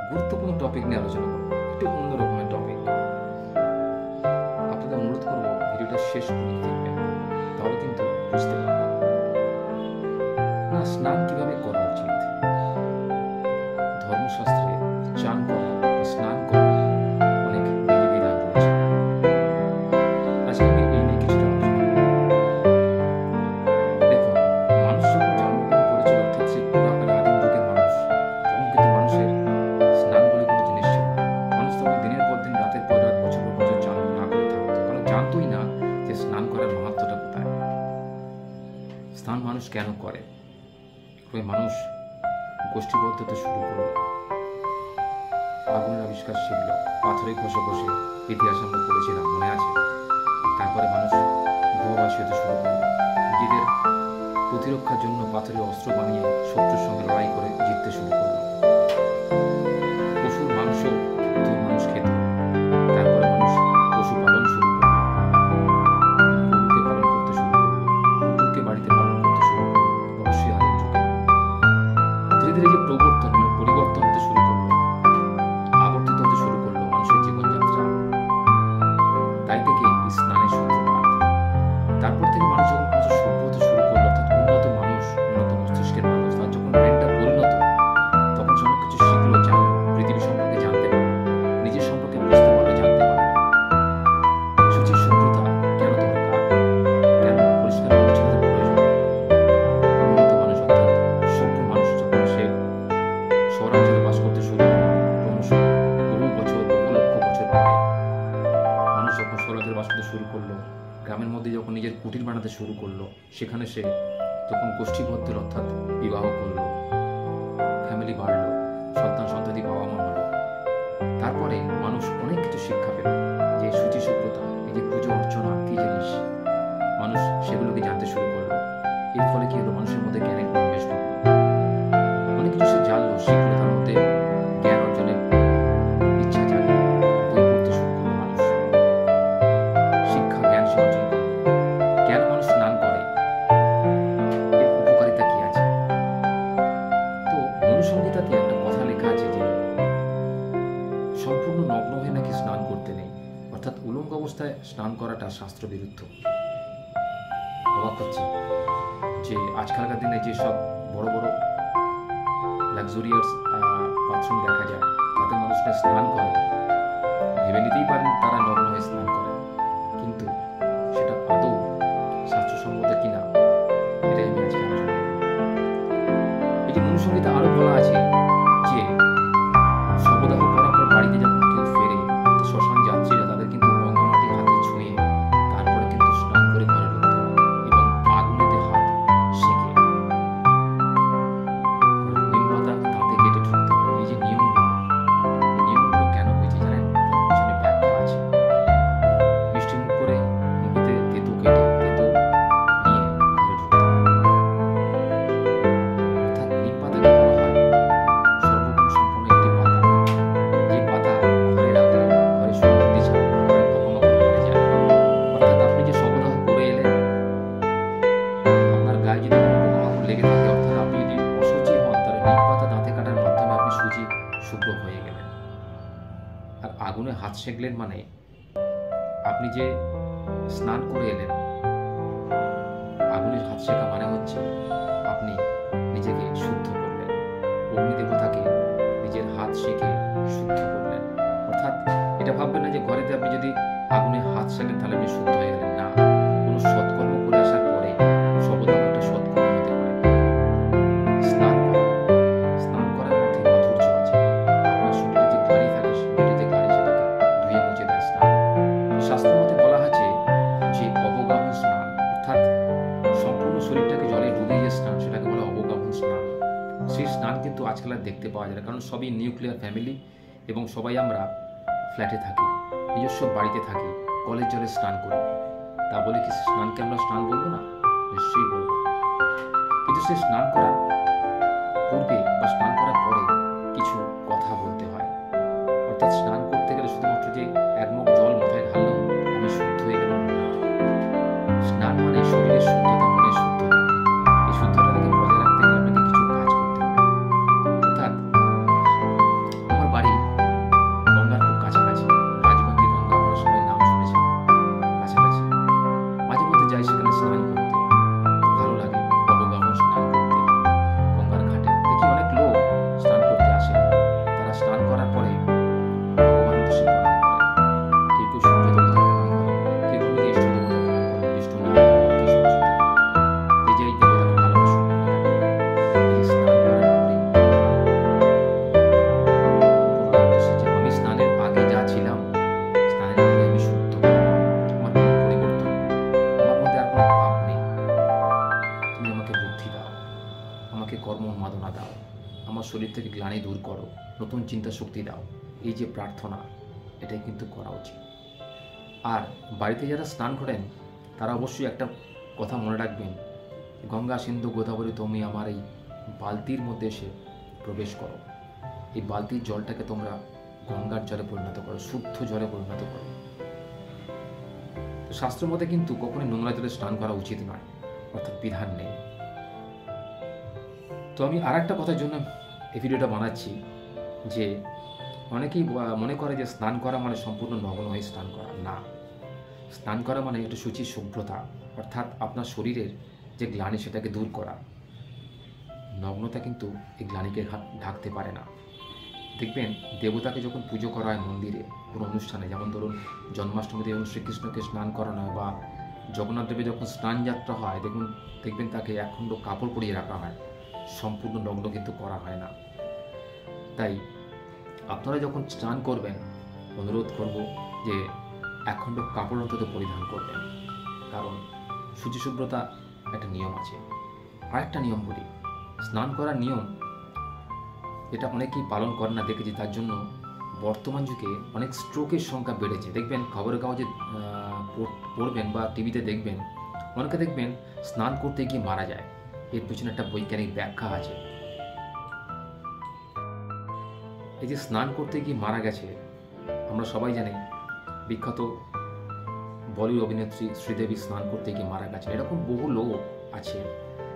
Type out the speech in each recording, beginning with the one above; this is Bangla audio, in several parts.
গুরুত্বপূর্ণ টপিক নিয়ে আলোচনা করবো, একটু অন্য রকমের টপিক। আপনাদের অনুরোধ করবো ভিডিওটা শেষ পর্যন্ত দেখবেন, তাহলে কিন্তু বুঝতে পারবেন না স্নান কিভাবে করা উচিত। ধর্মশাস্ত্রে চান করা স্নান করা অনেক বিধিবিধান রয়েছে। আজকে আমি এই নিয়ে কিছুটা আলোচনা করব। দেখুন, মানুষ যখন জন্মগ্রহণ করেছিল, অর্থাৎ সেই পুরাকালে আদিম যুগের মানুষ, তখন কিন্তু মানুষের স্নান বলে কোনো জিনিস ছিল না। মানুষ তখন দিনের পর দিন, রাতের পর রাত, বছর পর বছর চান না করে থাকতো, কারণ জানতোই না যে স্নান করার মাহাত্ম্যটা কোথায়। স্নান মানুষ কেন করে? মানুষ গোষ্ঠীবদ্ধতে শুরু করলো, আগুনের আবিষ্কার শিখলো, পাথরে ঘষে ঘষে ইতিহাস আমরা পড়েছিলাম, মনে আছে? তারপরে মানুষ গৃহবাসী হতে শুরু করলো, নিজেদের প্রতিরক্ষার জন্য পাথরের অস্ত্র বানিয়ে শত্রুর সঙ্গে লড়াই করে জিততে শুরু করলো। পশুর মাংস প্রথমে মানুষ খেত, তারপরে মানুষ পশুপালন শুরু করলো, গরুকে পালন করতে শুরু করলো, কুকুরকে বাড়িতে পালন করতে শুরু করলো। অবশ্যই আদিম যুগে ধীরে ধীরে যে পরিবর্তন হতে শুরু করলো, আবর্তিত হতে শুরু করলো মানুষের জীবনযাত্রা। তাই থেকে স্নানের সূত্রপাত। তারপর থেকে মানুষ যখন কিছু সভ্য হতে শুরু করলো, অর্থাৎ উন্নত মানুষ, উন্নত মস্তিষ্কের মানুষ, তার যখন ব্রেনটা পরিণত, তখন সে অনেক কিছু শিখলো, জানলো, পৃথিবী সম্পর্কে জানতে পারলো, নিজের সম্পর্কে বুঝতে পারলো, জানতে পারলো। শুচি শুভ্রতা কেন দরকার, কেন পরিষ্কার পরিচ্ছন্নতার প্রয়োজন। উন্নত মানুষ অর্থাৎ সভ্য মানুষ যখন সে শহরাঞ্চলে বাস করতে শুরু করলো, ক্রমশ বহু বছর, বহু লক্ষ বছর পরে মানুষ যখন শহরাঞ্চলে বাস করতে শুরু করলো, গ্রামের মধ্যে যখন নিজের কুটির বানাতে শুরু করলো, সেখানে সে যখন গোষ্ঠীবদ্ধ, অর্থাৎ বিবাহ করলো, ফ্যামিলি বাড়লো, সন্তানদি বাবা মা হলো, তারপরে মানুষ অনেক কিছু শিক্ষা পেল, যে শুচি শুভ্রতা, এই যে পুজো অর্চনা কি জিনিস, মানুষ সেগুলোকে জানতে শুরু করলো। এর ফলে কি হলো, মানুষের মধ্যে জ্ঞানের পরিবেশ ঢুকলো, অনেক কিছু সে জানলো, শিখলো, তার মধ্যে জ্ঞান অর্জনের ইচ্ছা জাগলো, বই পড়তে শুরু করলো মানুষ, শিক্ষা জ্ঞান সে অর্জন করলো। কেন মানুষ স্নান করে, এর উপকারিতা কি আছে? তো মনুসংহিতাতে একটা কথা লেখা আছে যে সম্পূর্ণ নগ্ন হয়ে নাকি স্নান করতে নেই, অর্থাৎ উলঙ্গ অবস্থায় স্নান করাটা শাস্ত্র বিরুদ্ধ। অবাক হচ্ছে যে আজকালকার দিনে যেসব বড় বড় লাক্সুরিয়াস বাথরুম দেখা যায়, তাতে মানুষরা স্নান করে, ভেবে নিতেই পারেন তারা নগ্ন হয়ে স্নান করে, কিন্তু সেটা আদৌ শাস্ত্রসম্মত কিনা, এটাই আমি আজকে আলোচনা করব। এই যে মনুসংহিতা আরো বলা আছে যে শবদাহ করার পর বাড়িতে যখন কেউ ফেরে, শ্মশান যাত্রীরা, তাদের কিন্তু গঙ্গা মাটি হাতে ছুঁয়ে তারপরে কিন্তু স্নান করে ঘরে ঢুকতে হয়, এবং আগুনেতে হাত সেঁকে নিম পাতা দাঁতে কেটে ঢুকতে হয়। এই যে নিয়মগুলো কেন হয়েছে জানেন? তার পিছনে ব্যাখ্যা আছে। মিষ্টি মুখ করে মুখেতে তেঁতু কেটে তেঁতু নিয়ে ঘরে ঢুকতে হয়। অর্থাৎ নিম পাতাকে বলা হয় সর্বগুণ সম্পন্ন একটি পাতা, যে পাতা ঘরে রাখলে ঘরে সুগন্ধি ছাড়ে, ঘরে পোকামাকড় মরে যায়। অর্থাৎ আপনি যে শবদাহ করে এলেন, আপনার গায়ে যদি কোনো পোকামাকড় লেগে থাকে, অর্থাৎ আপনি যদি অশুচি হন, তাহলে নিম পাতা দাঁতে কাটার মাধ্যমে আপনি শুভ্র হয়ে গেলেন। আর আগুনে হাত সেঁকলেন মানে আপনি যে স্নান করে এলেন। আগুনের হাত শেখা মানে হচ্ছে আপনি নিজেকে শুদ্ধ করলেন, অগ্নিদেবতাকে নিজের হাত শেখে শুদ্ধ করলেন। অর্থাৎ এটা ভাববেন না যে ঘরেতে আপনি যদি আগুনে হাত শেখেন তাহলে আপনি শুদ্ধ হয়ে গেলেন, না। কোনো সৎকর্ম করে আসার পরে সবদাহ একটা সৎকর্ম হতে পারে। স্নান করার মধ্যে মাধুর্য আছে। আপনার শরীরে যে গাড়ি থাকে, শরীরে যে গাড়ি, সেটাকে ধুয়ে মুছে দেয় স্নান। শাস্ত্র মতে বলা আছে যে অবগাহন স্নান, অর্থাৎ সম্পূর্ণ শরীরটাকে জলে ডুবিয়ে যে স্নান, সেটাকে বলা অবগাহন স্নান। সেই স্নান কিন্তু আজকাল আর দেখতে পাওয়া যায় না, কারণ সবই নিউক্লিয়ার ফ্যামিলি, এবং সবাই আমরা ফ্ল্যাটে থাকি, নিজস্ব বাড়িতে থাকি, কলের জলে স্নান করি। তা বলে কি স্নানকে আমরা স্নান বলবো না? নিশ্চয়ই বলবো। কিন্তু সে স্নান করার পূর্বে বা স্নান করার পরে কিছু কথা বলতে হয়। অর্থাৎ স্নান করতে গেলে শুধুমাত্র যে এক মুখ জল মাথায় ঢাললাম আমি শুদ্ধ হয়ে গেলাম না। স্নান মানে শরীরের শুদ্ধতা, মনের শুদ্ধতা। এই শুদ্ধতাকে বজায় রাখতে গেলে আপনাকে কিছু কাজ করতে হবে। অর্থাৎ আমার বাড়ি নতুন চিন্তা শক্তি দাও, এই যে প্রার্থনা, এটাই কিন্তু করা উচিত। আর বাড়িতে যারা স্নান করেন তারা অবশ্যই একটা কথা মনে রাখবেন, গঙ্গা সিন্ধু গোদাবরী তুমি আমার এই বালতির মধ্যে এসে প্রবেশ করো। এই বালতির জলটাকে তোমরা গঙ্গার জলে পরিণত করো, শুদ্ধ জলে পরিণত করো। তো শাস্ত্র মতে কিন্তু কখনোই নোংরা জলে স্নান করা উচিত নয়, অর্থাৎ বিধান নেই। তো আমি আর একটা কথার জন্য এই ভিডিওটা বানাচ্ছি, যে অনেকেই মনে করে যে স্নান করা মানে সম্পূর্ণ নগ্ন হয়ে স্নান করা। না, স্নান করা মানে একটু শুচি শুভ্রতা, অর্থাৎ আপনার শরীরের যে গ্লানি সেটাকে দূর করা। নগ্নতা কিন্তু এই গ্লানিকে ঢাকতে পারে না। দেখবেন দেবতাকে যখন পুজো করা হয় মন্দিরে কোনো অনুষ্ঠানে, যেমন ধরুন জন্মাষ্টমীতে যখন শ্রীকৃষ্ণকে স্নান করানো হয়, বা জগন্নাথ দেবের যখন স্নান যাত্রা হয়, দেখবেন তাকে একখণ্ড কাপড় পরিয়ে রাখা হয়, সম্পূর্ণ নগ্ন কিন্তু করা হয় না। তাই আপনারা যখন স্নান করবেন অনুরোধ করব যে একখণ্ড কাপড় অন্তত পরিধান করবেন, কারণ শুচিশুভ্রতা একটা নিয়ম আছে। আরেকটা নিয়ম বলি, স্নান করার নিয়ম এটা অনেকেই পালন করে না দেখেছি, তার জন্য বর্তমান যুগে অনেক স্ট্রোকের সংখ্যা বেড়েছে। দেখবেন খবরের কাগজে পড়বেন বা টিভিতে দেখবেন, অনেকে দেখবেন স্নান করতে গিয়ে মারা যায়। এর পিছনে একটা বৈজ্ঞানিক ব্যাখ্যা আছে। এই যে স্নান করতে গিয়ে মারা গেছে, আমরা সবাই জানি বিখ্যাত বলিউড অভিনেত্রী শ্রীদেবী স্নান করতে গিয়ে মারা গেছে। এরকম বহু লোক আছে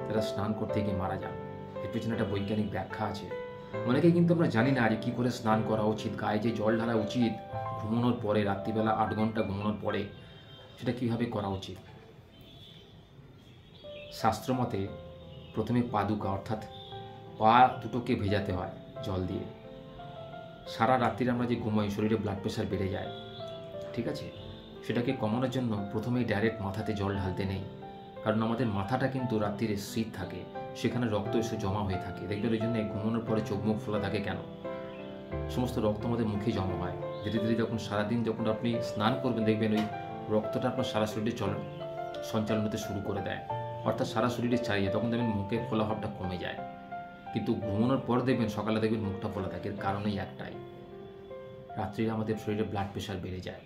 যারা স্নান করতে গিয়ে মারা যান। এর পিছনে একটা বৈজ্ঞানিক ব্যাখ্যা আছে। অনেকে কিন্তু আমরা জানি না যে কী করে স্নান করা উচিত, গায়ে যে জল ঢালা উচিত ঘুমানোর পরে, রাত্রিবেলা 8 ঘন্টা ঘুমানোর পরে, সেটা কীভাবে করা উচিত। শাস্ত্রমতে প্রথমে পাদুকা অর্থাৎ পা দুটোকে ভেজাতে হয় জল দিয়ে। সারা রাত্রির আমরা যে ঘুমাই, শরীরে ব্লাড প্রেশার বেড়ে যায়, ঠিক আছে, সেটাকে কমানোর জন্য প্রথমেই ডাইরেক্ট মাথাতে জল ঢালতে নেই। কারণ আমাদের মাথাটা কিন্তু রাত্রিরে শীত থাকে, সেখানে রক্ত এসে জমা হয়ে থাকে। দেখবেন ওই জন্য ঘুমানোর পরে চোখ মুখ ফোলা থাকে কেন, সমস্ত রক্ত আমাদের মুখে জমা হয়। ধীরে ধীরে যখন সারাদিন যখন আপনি স্নান করবেন, দেখবেন ওই রক্তটা আপনার সারা শরীরে সঞ্চালন হতে শুরু করে দেয়, অর্থাৎ সারা শরীরে চাইয়ে, তখন দেখবেন মুখে ফোলা ভাবটা কমে যায়। কিন্তু ঘুমানোর পর দেখবেন সকালে দেখবেন মুখটা ফোলা থাকে। এর কারণেই একটাই, রাত্রিরে আমাদের শরীরে ব্লাড প্রেশার বেড়ে যায়,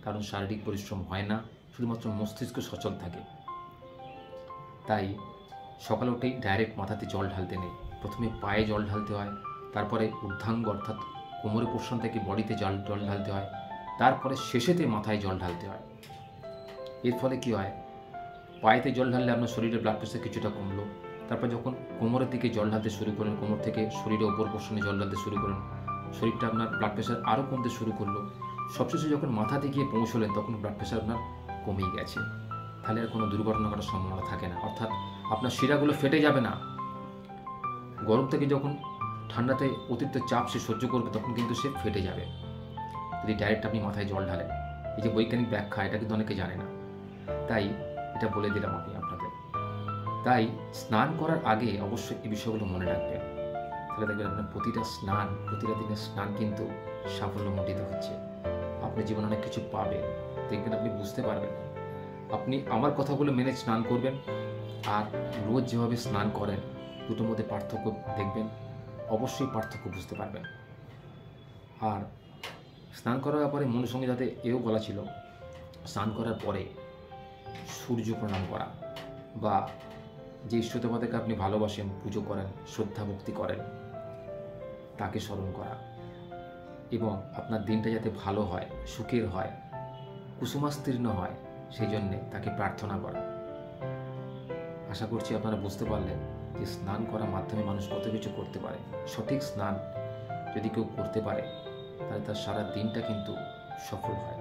কারণ শারীরিক পরিশ্রম হয় না, শুধুমাত্র মস্তিষ্ক সচল থাকে। তাই সকালে উঠেই ডাইরেক্ট মাথাতে জল ঢালতে নেই, প্রথমে পায়ে জল ঢালতে হয়, তারপরে ঊর্ধ্বাঙ্গ অর্থাৎ কোমরের পোর্শন থেকে বডিতে জল ঢালতে হয়, তারপরে শেষেতে মাথায় জল ঢালতে হয়। এর ফলে কী হয়, পায়েতে জল ঢাললে আপনার শরীরে ব্লাড প্রেশার কিছুটা কমলো। তারপর যখন কোমরের দিকে জল ঢালতে শুরু করেন, কোমর থেকে শরীরে ওপর পোর্শনে জল ঢালতে শুরু করেন, শরীরটা আপনার ব্লাড প্রেশার আরও কমতে শুরু করলো। সবশেষে যখন মাথাতে গিয়ে পৌঁছলেন, তখন ব্লাড প্রেশার আপনার কমেই গেছে। তাহলে আর কোনো দুর্ঘটনা ঘটার সম্ভাবনা থাকে না, অর্থাৎ আপনার শিরাগুলো ফেটে যাবে না। গরম থেকে যখন ঠান্ডাতে অতিরিক্ত চাপ সে সহ্য করবে, তখন কিন্তু সে ফেটে যাবে যদি ডাইরেক্ট আপনি মাথায় জল ঢালেন। এই যে বৈজ্ঞানিক ব্যাখ্যা, এটা কিন্তু অনেকে জানে না, তাই এটা বলে দিলাম আমি আপনাদের। তাই স্নান করার আগে অবশ্যই এই বিষয়গুলো মনে রাখবেন, তাহলে দেখবেন আপনার প্রতিটা দিনের স্নান কিন্তু সাফল্যমণ্ডিত হচ্ছে। আপনি জীবনে অনেক কিছু পাবেন, দেখবেন আপনি বুঝতে পারবেন। আপনি আমার কথাগুলো মেনে স্নান করবেন, আর রোজ যেভাবে স্নান করেন, দুটোর মধ্যে পার্থক্য দেখবেন, অবশ্যই পার্থক্য বুঝতে পারবেন। আর স্নান করার ব্যাপারে মনের সঙ্গে যাতে এও বলা ছিল, স্নান করার পরে সূর্য প্রণাম করা, বা যে ইষ্টদেবতাকে আপনি ভালোবাসেন, পুজো করেন, শ্রদ্ধা ভক্তি করেন, তাকে স্মরণ করা, এবং আপনার দিনটা যাতে ভালো হয়, সুখের হয়, কুসুমাস্তীর্ণ হয়, সেই জন্যে তাকে প্রার্থনা করা। আশা করছি আপনারা বুঝতে পারলেন যে স্নান করার মাধ্যমে মানুষ কত কিছু করতে পারে। সঠিক স্নান যদি কেউ করতে পারে, তাহলে তার সারা দিনটা কিন্তু সফল হয়।